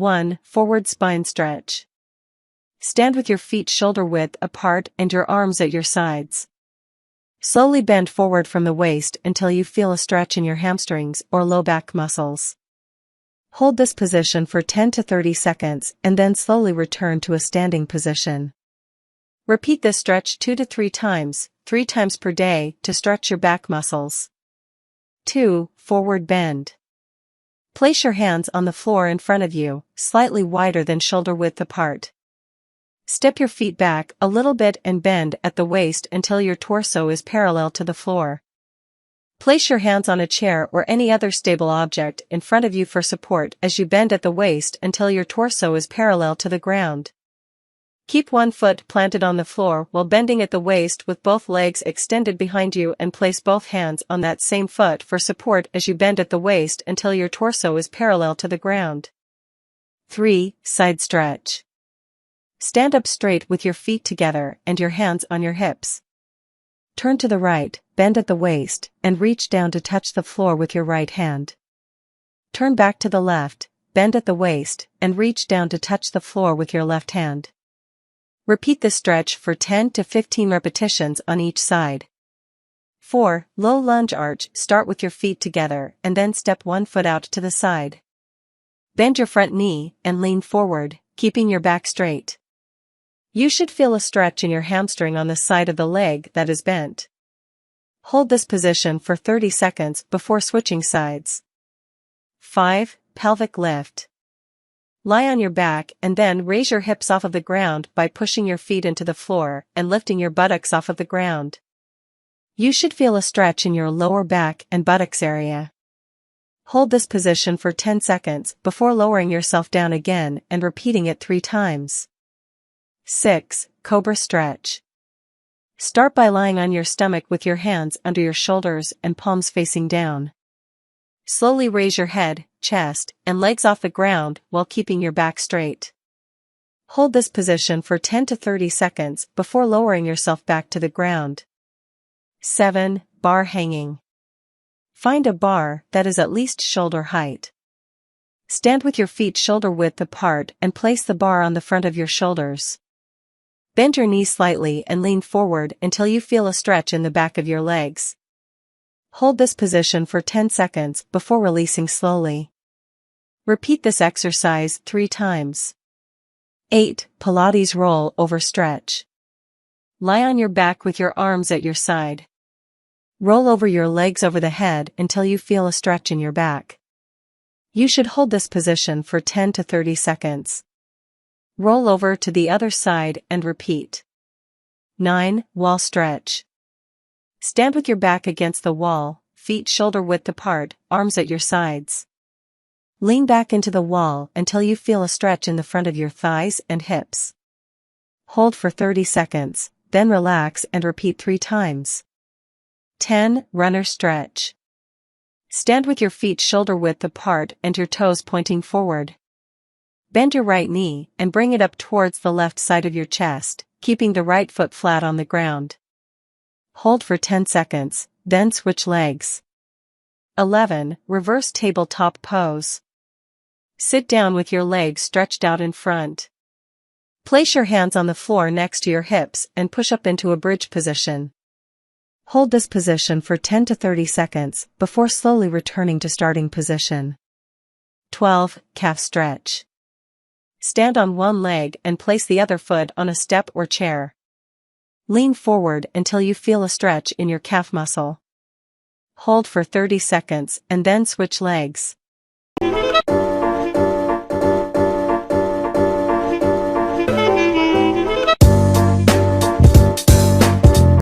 1. Forward spine stretch. Stand with your feet shoulder width apart and your arms at your sides. Slowly bend forward from the waist until you feel a stretch in your hamstrings or low back muscles. Hold this position for 10 to 30 seconds and then slowly return to a standing position. Repeat this stretch 2 to 3 times per day to stretch your back muscles. 2. Forward bend. Place your hands on the floor in front of you, slightly wider than shoulder width apart. Step your feet back a little bit and bend at the waist until your torso is parallel to the floor. Place your hands on a chair or any other stable object in front of you for support as you bend at the waist until your torso is parallel to the ground. Keep one foot planted on the floor while bending at the waist with both legs extended behind you and place both hands on that same foot for support as you bend at the waist until your torso is parallel to the ground. 3. Side stretch. Stand up straight with your feet together and your hands on your hips. Turn to the right, bend at the waist, and reach down to touch the floor with your right hand. Turn back to the left, bend at the waist, and reach down to touch the floor with your left hand. Repeat this stretch for 10 to 15 repetitions on each side. 4. Low lunge arch. Start with your feet together and then step one foot out to the side. Bend your front knee and lean forward, keeping your back straight. You should feel a stretch in your hamstring on the side of the leg that is bent. Hold this position for 30 seconds before switching sides. 5. Pelvic lift. Lie on your back and then raise your hips off of the ground by pushing your feet into the floor and lifting your buttocks off of the ground. You should feel a stretch in your lower back and buttocks area. Hold this position for 10 seconds before lowering yourself down again and repeating it 3 times. 6. Cobra Stretch. Start by lying on your stomach with your hands under your shoulders and palms facing down. Slowly raise your head, chest, and legs off the ground while keeping your back straight. Hold this position for 10 to 30 seconds before lowering yourself back to the ground. 7. Bar hanging. Find a bar that is at least shoulder height. Stand with your feet shoulder width apart and place the bar on the front of your shoulders. Bend your knees slightly and lean forward until you feel a stretch in the back of your legs. Hold this position for 10 seconds before releasing slowly. Repeat this exercise 3 times. 8. Pilates roll over stretch. Lie on your back with your arms at your side. Roll over your legs over the head until you feel a stretch in your back. You should hold this position for 10 to 30 seconds. Roll over to the other side and repeat. 9. Wall stretch. Stand with your back against the wall, feet shoulder width apart, arms at your sides. Lean back into the wall until you feel a stretch in the front of your thighs and hips. Hold for 30 seconds, then relax and repeat 3 times. 10. Runner stretch. Stand with your feet shoulder width apart and your toes pointing forward. Bend your right knee and bring it up towards the left side of your chest, keeping the right foot flat on the ground. Hold for 10 seconds, then switch legs. 11. Reverse tabletop pose. Sit down with your legs stretched out in front. Place your hands on the floor next to your hips and push up into a bridge position. Hold this position for 10 to 30 seconds before slowly returning to starting position. 12. Calf stretch. Stand on one leg and place the other foot on a step or chair. Lean forward until you feel a stretch in your calf muscle. Hold for 30 seconds and then switch legs.